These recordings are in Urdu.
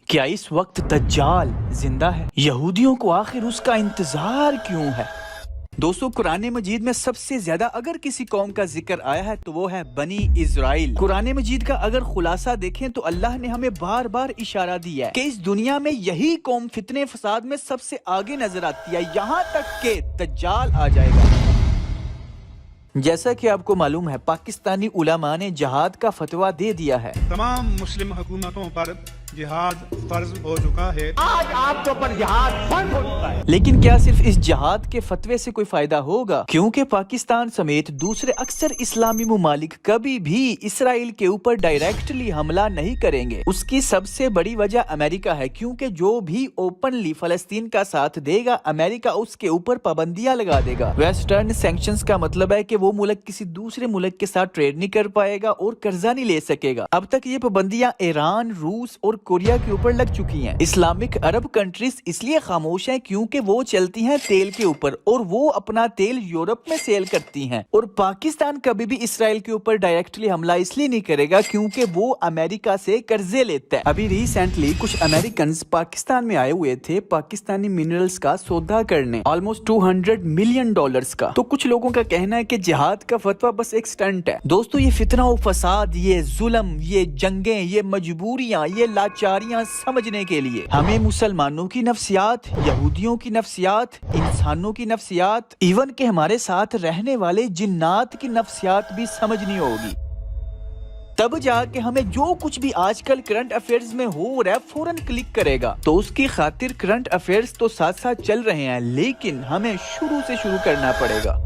کیا اس وقت دجال زندہ ہے؟ یہودیوں کو آخر اس کا انتظار کیوں ہے؟ دوستو، قرآن مجید میں سب سے زیادہ اگر کسی قوم کا ذکر آیا ہے تو وہ ہے بنی اسرائیل۔ قرآن مجید کا اگر خلاصہ دیکھیں تو اللہ نے ہمیں بار بار اشارہ دیا ہے کہ اس دنیا میں یہی قوم فتنے فساد میں سب سے آگے نظر آتی ہے، یہاں تک کہ دجال آ جائے گا۔ جیسا کہ آپ کو معلوم ہے، پاکستانی علماء نے جہاد کا فتویٰ دے دیا ہے۔ تمام مسلم حکومتوں پر جہاد فرض ہو چکا ہے۔ آج آپ کے اوپر جہاد فرض ہو چکا ہے۔ لیکن کیا صرف اس جہاد کے فتوے سے کوئی فائدہ ہوگا؟ کیونکہ پاکستان سمیت دوسرے اکثر اسلامی ممالک کبھی بھی اسرائیل کے اوپر ڈائریکٹلی حملہ نہیں کریں گے۔ اس کی سب سے بڑی وجہ امریکہ ہے، کیونکہ جو بھی اوپنلی فلسطین کا ساتھ دے گا، امریکہ اس کے اوپر پابندیاں لگا دے گا۔ ویسٹرن سینکشنز کا مطلب ہے کہ وہ ملک کسی دوسرے ملک کے ساتھ ٹریڈ نہیں کر پائے گا اور قرضہ نہیں لے سکے گا۔ اب تک یہ پابندیاں ایران، روس اور کوریا کے اوپر لگ چکی ہیں۔ اسلامک عرب کنٹریز اس لیے خاموش ہیں کیونکہ وہ چلتی ہیں تیل کے اوپر، اور وہ اپنا تیل یورپ میں سیل کرتی ہیں۔ اور پاکستان کبھی بھی اسرائیل کے اوپر ڈائریکٹلی حملہ اس لیے نہیں کرے گا کیونکہ وہ امریکہ سے قرضے لیتا ہے۔ ابھی ریسنٹلی کچھ امریکنز پاکستان میں آئے ہوئے تھے پاکستانی منرلز کا سودا کرنے، آلموسٹ $200 ملین کا۔ تو کچھ لوگوں کا کہنا ہے کہ جہاد کا فتویٰ بس ایک سٹنٹ ہے۔ دوستو، یہ فتنہ و فساد، یہ ظلم، یہ جنگیں، یہ مجبوریاں، یہ لاچاریاں سمجھنے کے لیے ہمیں مسلمانوں کی نفسیات، یہودیوں کی نفسیات، انسانوں کی نفسیات، ایون کہ ہمارے ساتھ رہنے والے جنات کی نفسیات بھی سمجھنی ہوگی۔ تب جا کے ہمیں جو کچھ بھی آج کل کرنٹ افیئرز میں ہو رہا ہے فوراً کلک کرے گا۔ تو اس کی خاطر کرنٹ افیئرز تو ساتھ ساتھ چل رہے ہیں، لیکن ہمیں شروع سے شروع کرنا پڑے گا۔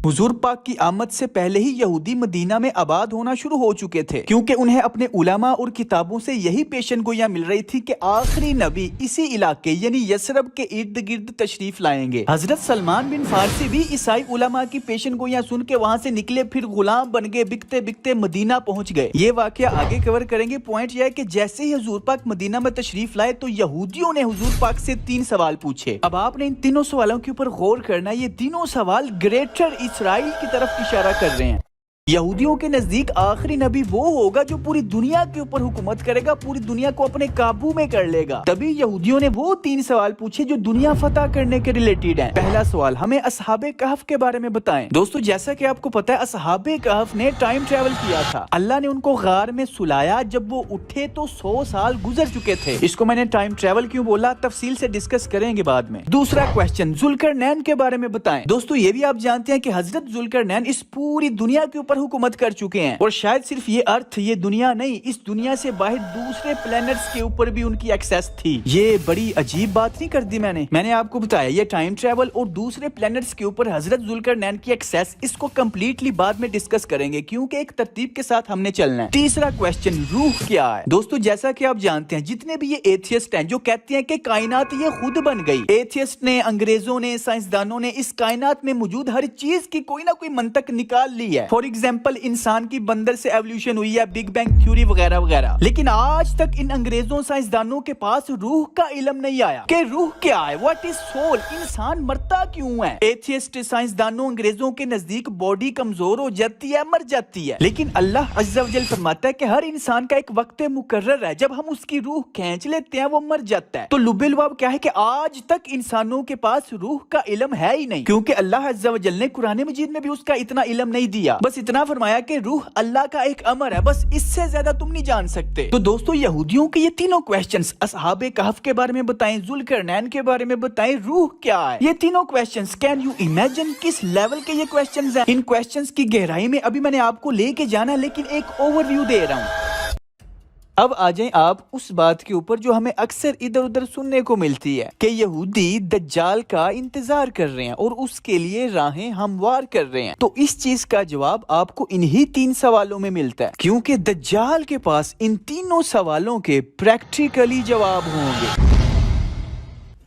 حضور پاک کی آمد سے پہلے ہی یہودی مدینہ میں آباد ہونا شروع ہو چکے تھے، کیونکہ انہیں اپنے علماء اور کتابوں سے یہی پیشن گوئیاں مل رہی تھی کہ آخری نبی اسی علاقے یعنی یثرب کے ارد گرد تشریف لائیں گے۔ حضرت سلمان بن فارسی بھی عیسائی علماء کی پیشن گوئیاں سن کے وہاں سے نکلے، پھر غلام بن گئے، بکتے بکتے مدینہ پہنچ گئے۔ یہ واقعہ آگے کور کریں گے۔ پوائنٹ یہ ہے کہ جیسے ہی حضور پاک مدینہ میں تشریف لائے تو یہودیوں نے حضور پاک سے 3 سوال پوچھے۔ اب آپ نے ان تینوں سوالوں کے اوپر غور کرنا۔ یہ تینوں سوال گریٹر اسرائیل کی طرف اشارہ کر رہے ہیں۔ یہودیوں کے نزدیک آخری نبی وہ ہوگا جو پوری دنیا کے اوپر حکومت کرے گا، پوری دنیا کو اپنے قابو میں کر لے گا۔ تبھی یہودیوں نے وہ 3 سوال پوچھے جو دنیا فتح کرنے کے ریلیٹڈ ہیں۔ پہلا سوال، ہمیں اصحاب کہف کے بارے میں بتائیں۔ دوستو، جیسا کہ آپ کو پتا ہے، اصحاب کہف نے ٹائم ٹریول کیا تھا۔ اللہ نے ان کو غار میں سلایا، جب وہ اٹھے تو 100 سال گزر چکے تھے۔ اس کو میں نے ٹائم ٹریول کیوں بولا، تفصیل سے ڈسکس کریں گے بعد میں۔ دوسرا کوسچن، ذوالقرنین کے بارے میں بتائیں۔ دوستو، یہ بھی آپ جانتے ہیں کہ حضرت ذوالقرنین اس پوری دنیا کے اوپر حکومت کر چکے ہیں، اور شاید صرف یہ ارتھ، یہ دنیا نہیں، اس دنیا سے باہر دوسرے پلینٹس کے اوپر بھی ان کی ایکسیس تھی۔ یہ بڑی عجیب بات نہیں کر دی میں نے آپ کو بتایا یہ ٹائم ٹریول اور دوسرے پلینٹس کے اوپر حضرت ذوالقرنین کی ایکسیس، اس کو کمپلیٹلی بعد میں ڈسکس کریں گے کیونکہ ایک ترتیب کے ساتھ ہم نے چلنا ہے۔ تیسرا کوسچن، روح کیا ہے؟ دوستو، جیسا کہ آپ جانتے ہیں، جتنے بھی یہ ایتھیسٹ ہیں جو کہتے ہیں کہ کائنات یہ خود بن گئی، ایتھیسٹ نے، انگریزوں نے، سائنسدانوں نے اس کائنات میں موجود ہر چیز کی کوئی نہ کوئی منطق نکال لی ہے۔ فار ایگزامپل، انسان کی بندر سے ایولیوشن ہوئی ہے، بگ بینگ تھیوری وغیرہ وغیرہ، لیکن آج تک ان انگریزوں سائنسدانوں کے پاس روح کا علم نہیں آیا کہ روح کیا ہے، واٹ از سول، انسان مرتا کیوں ہے۔ ایتھیسٹ، سائنسدانوں، انگریزوں کے نزدیک باڈی کمزور ہو جاتی ہے، مر جاتی ہے، لیکن اللہ عز و جل فرماتا ہے کہ ہر انسان کا ایک وقت مقرر ہے، جب ہم اس کی روح کھینچ لیتے ہیں وہ مر جاتا ہے۔ تو لب لباب کیا ہے کہ آج تک انسانوں کے پاس روح کا علم ہے ہی نہیں، کیونکہ اللہ عز و جل نے قرآن مجید میں بھی اس کا اتنا علم نہیں دیا، بس اتنا فرمایا کہ روح اللہ کا ایک امر ہے، بس اس سے زیادہ تم نہیں جان سکتے۔ تو دوستو، یہودیوں کے یہ تینوں کوسچنز، اصحاب کہف کے بارے میں بتائیں، ذوالقرنین کے بارے میں بتائیں، روح کیا ہے، یہ تینوں کوسچنز، کین یو امیجن کس لیول کے یہ کوسچنز ہیں؟ ان کوسچنز کی گہرائی میں ابھی میں نے آپ کو لے کے جانا ہے، لیکن ایک اوور ویو دے رہا ہوں۔ اب آ جائیں آپ اس بات کے اوپر جو ہمیں اکثر ادھر ادھر سننے کو ملتی ہے کہ یہودی دجال کا انتظار کر رہے ہیں اور اس کے لیے راہیں ہموار کر رہے ہیں۔ تو اس چیز کا جواب آپ کو انہی 3 سوالوں میں ملتا ہے، کیونکہ دجال کے پاس ان تینوں سوالوں کے پریکٹیکلی جواب ہوں گے۔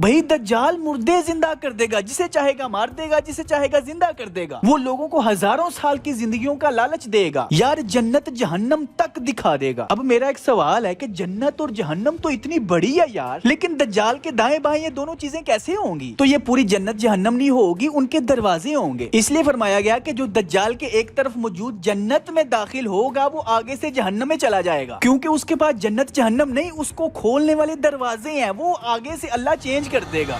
بھائی دجال مردے زندہ کر دے گا، جسے چاہے گا مار دے گا، جسے چاہے گا زندہ کر دے گا، وہ لوگوں کو ہزاروں سال کی زندگیوں کا لالچ دے گا، یار جنت جہنم تک دکھا دے گا۔ اب میرا ایک سوال ہے کہ جنت اور جہنم تو اتنی بڑی ہے یار، لیکن دجال کے دائیں بائیں یہ دونوں چیزیں کیسے ہوں گی؟ تو یہ پوری جنت جہنم نہیں ہوگی، ان کے دروازے ہوں گے۔ اس لیے فرمایا گیا کہ جو دجال کے ایک طرف موجود جنت میں داخل ہوگا وہ آگے سے جہنم میں چلا جائے گا، کیونکہ اس کے پاس جنت جہنم نہیں، اس کو کھولنے والے دروازے ہیں، وہ آگے سے اللہ چینج کر دے گا۔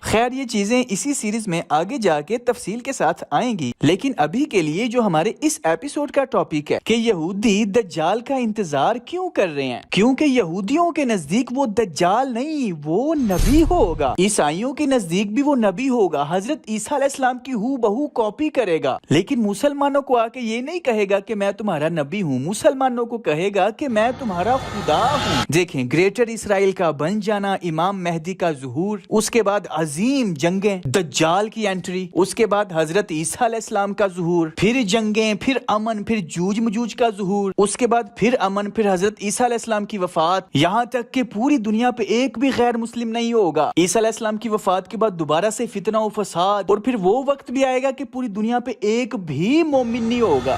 خیر یہ چیزیں اسی سیریز میں آگے جا کے تفصیل کے ساتھ آئیں گی، لیکن ابھی کے لیے جو ہمارے اس ایپیسوڈ کا ٹاپک ہے کہ یہودی دجال کا انتظار کیوں کر رہے ہیں، کیونکہ یہودیوں کے نزدیک وہ دجال نہیں، وہ نبی ہوگا، عیسائیوں کے نزدیک بھی وہ نبی ہوگا، حضرت عیسیٰ علیہ السلام کی ہو بہو کاپی کرے گا، لیکن مسلمانوں کو آ کے یہ نہیں کہے گا کہ میں تمہارا نبی ہوں، مسلمانوں کو کہے گا کہ میں تمہارا خدا ہوں۔ دیکھیں گریٹر اسرائیل کا بن جانا، امام مہدی کا ظہور، اس کے بعد عظیم جنگیں، دجال کی انٹری، اس کے بعد حضرت عیسیٰ علیہ السلام کا ظہور، پھر جنگیں، پھر امن، پھر جوج مجوج کا ظہور، اس کے بعد پھر امن، پھر حضرت عیسیٰ علیہ السلام کی وفات، یہاں تک کہ پوری دنیا پہ ایک بھی غیر مسلم نہیں ہوگا۔ عیسیٰ علیہ السلام کی وفات کے بعد دوبارہ سے فتنہ و فساد، اور پھر وہ وقت بھی آئے گا کہ پوری دنیا پہ ایک بھی مومن نہیں ہوگا،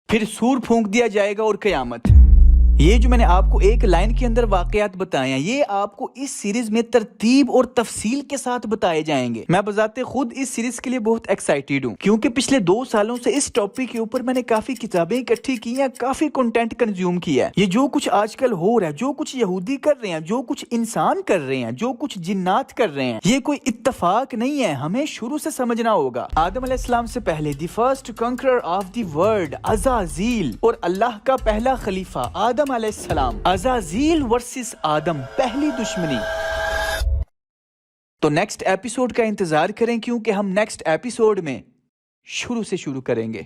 پھر سور پھونک دیا جائے گا اور قیامت۔ یہ جو میں نے آپ کو ایک لائن کے اندر واقعات بتائے ہیں، یہ آپ کو اس سیریز میں ترتیب اور تفصیل کے ساتھ بتائے جائیں گے۔ میں بذات خود اس سیریز کے لیے بہت ایکسائٹیڈ ہوں، کیونکہ پچھلے 2 سالوں سے اس ٹاپک کے اوپر میں نے کافی کتابیں اکٹھی کی ہیں، کافی کنٹینٹ کنزیوم کیا ہے۔ یہ جو کچھ آج کل ہو رہا ہے، جو کچھ یہودی کر رہے ہیں، جو کچھ انسان کر رہے ہیں، جو کچھ جنات کر رہے ہیں، یہ کوئی اتفاق نہیں ہے، ہمیں شروع سے سمجھنا ہوگا۔ آدم علیہ السلام سے پہلے the first conqueror of the world عزازیل، اور اللہ کا پہلا خلیفہ آدم علیہ السلام، عزازیل ورسس آدم، پہلی دشمنی۔ تو نیکسٹ ایپیسوڈ کا انتظار کریں، کیونکہ ہم نیکسٹ ایپیسوڈ میں شروع سے شروع کریں گے۔